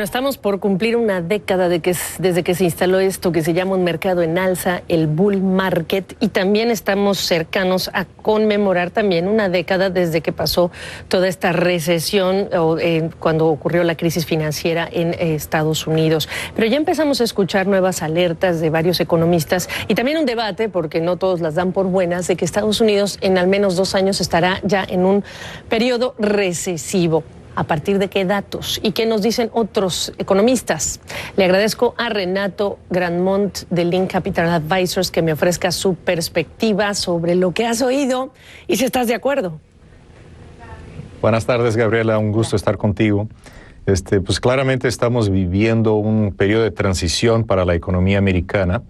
Estamos por cumplir una década desde que se instaló esto que se llama un mercado en alza, el bull market, y también estamos cercanos a conmemorar también una década desde que pasó toda esta recesión cuando ocurrió la crisis financiera en Estados Unidos. Pero ya empezamos a escuchar nuevas alertas de varios economistas y también un debate, porque no todos las dan por buenas, de que Estados Unidos en al menos 2 años estará ya en un periodo recesivo. ¿A partir de qué datos? ¿Y qué nos dicen otros economistas? Le agradezco a Renato Grandmont de Link Capital Advisors que me ofrezca su perspectiva sobre lo que has oído y si estás de acuerdo. Buenas tardes, Gabriela. Un gusto estar contigo. Pues claramente estamos viviendo un periodo de transición para la economía americana,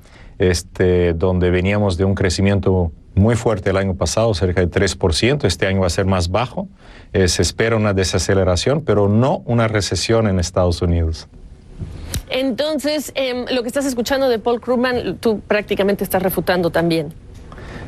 donde veníamos de un crecimiento muy fuerte el año pasado, cerca de 3%. Este año va a ser más bajo. Se espera una desaceleración, pero no una recesión en Estados Unidos. Entonces, lo que estás escuchando de Paul Krugman, tú prácticamente estás refutando también.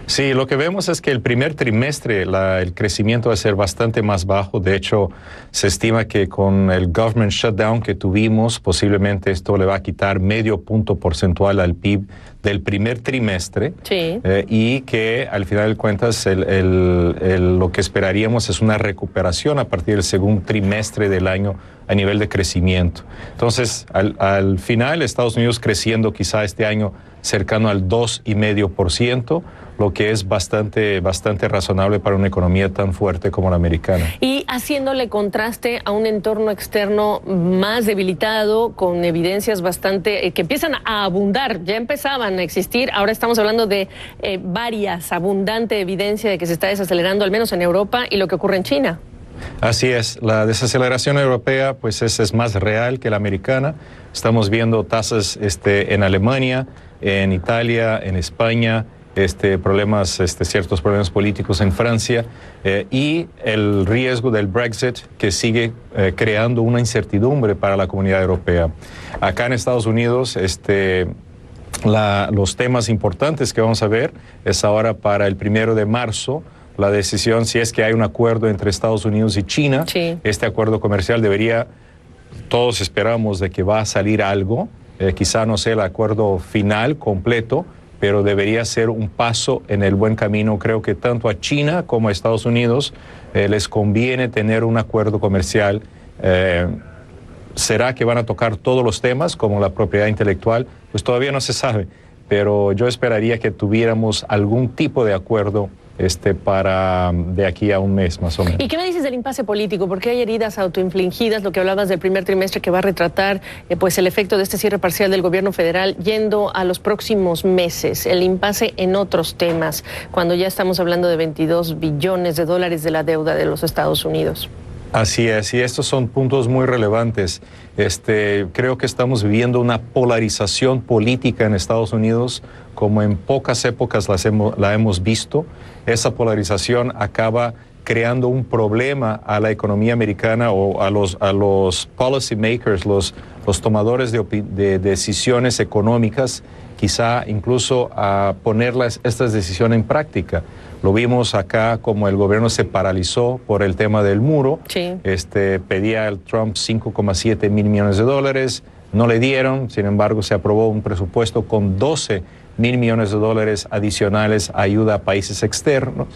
Sí, lo que vemos es que el primer trimestre el crecimiento va a ser bastante más bajo. De hecho, se estima que con el government shutdown que tuvimos, posiblemente esto le va a quitar medio punto porcentual al PIB del primer trimestre. Sí. Y que al final de cuentas lo que esperaríamos es una recuperación a partir del segundo trimestre del año a nivel de crecimiento. Entonces, al final, Estados Unidos creciendo quizá este año cercano al 2,5%, lo que es bastante razonable para una economía tan fuerte como la americana. Y haciéndole contraste a un entorno externo más debilitado, con evidencias bastante que empiezan a abundar, ya empezaban a existir, ahora estamos hablando de abundante evidencia de que se está desacelerando, al menos en Europa, y lo que ocurre en China. Así es, la desaceleración europea pues es más real que la americana. Estamos viendo tasas en Alemania, en Italia, en España, ciertos problemas políticos en Francia y el riesgo del Brexit que sigue creando una incertidumbre para la comunidad europea. Acá en Estados Unidos, los temas importantes que vamos a ver es ahora para el 1 de marzo, la decisión si es que hay un acuerdo entre Estados Unidos y China. Sí. Este acuerdo comercial todos esperamos de que va a salir algo, quizá no sea el acuerdo final, completo, pero debería ser un paso en el buen camino. Creo que tanto a China como a Estados Unidos les conviene tener un acuerdo comercial. ¿Será que van a tocar todos los temas, como la propiedad intelectual? Pues todavía no se sabe, pero yo esperaría que tuviéramos algún tipo de acuerdo para de aquí a un mes más o menos. ¿Y qué me dices del impasse político? Porque hay heridas autoinfligidas, lo que hablabas del primer trimestre que va a retratar pues el efecto de este cierre parcial del gobierno federal yendo a los próximos meses, el impasse en otros temas, cuando ya estamos hablando de 22 billones de dólares de la deuda de los Estados Unidos. Así es, y estos son puntos muy relevantes. Creo que estamos viviendo una polarización política en Estados Unidos como en pocas épocas la hemos visto. Esa polarización acaba creando un problema a la economía americana o a los policy makers, los tomadores de decisiones económicas, quizá incluso a poner estas decisiones en práctica. Lo vimos acá como el gobierno se paralizó por el tema del muro. Sí. Pedía el Trump 5,7 mil millones de dólares, no le dieron, sin embargo se aprobó un presupuesto con 12 mil millones de dólares adicionales a ayuda a países externos.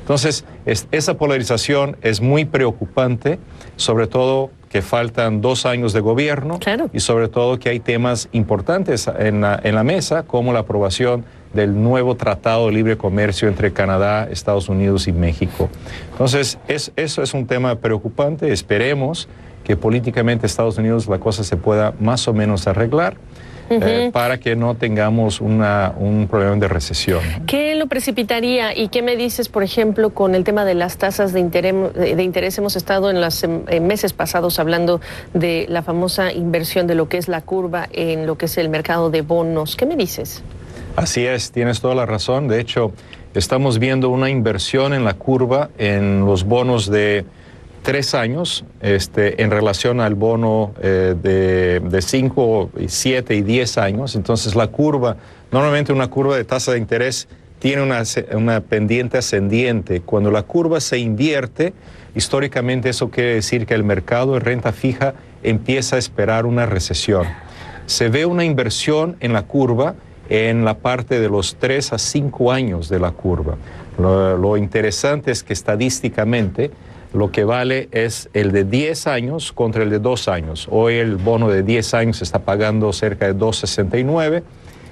Entonces, esa polarización es muy preocupante, sobre todo que faltan 2 años de gobierno. Claro. Y sobre todo que hay temas importantes en la mesa, como la aprobación del nuevo Tratado de Libre Comercio entre Canadá, Estados Unidos y México. Entonces, eso es un tema preocupante. Esperemos que políticamente Estados Unidos la cosa se pueda más o menos arreglar. Para que no tengamos un problema de recesión. ¿Qué lo precipitaría y qué me dices, por ejemplo, con el tema de las tasas de interés? Hemos estado en los meses pasados hablando de la famosa inversión de lo que es la curva en lo que es el mercado de bonos. ¿Qué me dices? Así es, tienes toda la razón. De hecho, estamos viendo una inversión en la curva en los bonos de 3 años en relación al bono de 5, 7 y 10 años. Entonces normalmente una curva de tasa de interés tiene una pendiente ascendiente. Cuando la curva se invierte, históricamente eso quiere decir que el mercado de renta fija empieza a esperar una recesión. Se ve una inversión en la curva en la parte de los 3 a 5 años de la curva. Lo interesante es que estadísticamente lo que vale es el de 10 años contra el de 2 años. Hoy el bono de 10 años está pagando cerca de 2,69,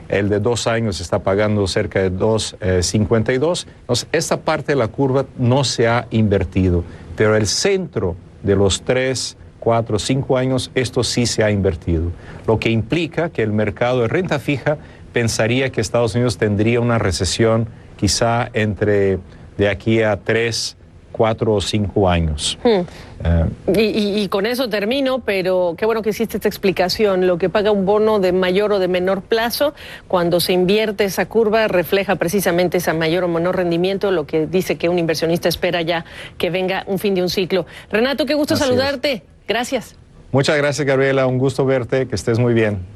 el de 2 años está pagando cerca de 2,52. Entonces, esta parte de la curva no se ha invertido, pero el centro de los 3, 4, 5 años, esto sí se ha invertido, lo que implica que el mercado de renta fija pensaría que Estados Unidos tendría una recesión quizá entre de aquí a 3, 4 o 5 años. Y con eso termino, pero qué bueno que hiciste esta explicación. Lo que paga un bono de mayor o de menor plazo, cuando se invierte esa curva, refleja precisamente ese mayor o menor rendimiento, lo que dice que un inversionista espera ya que venga un fin de un ciclo. Renato, qué gusto saludarte. Gracias. Muchas gracias, Gabriela. Un gusto verte. Que estés muy bien.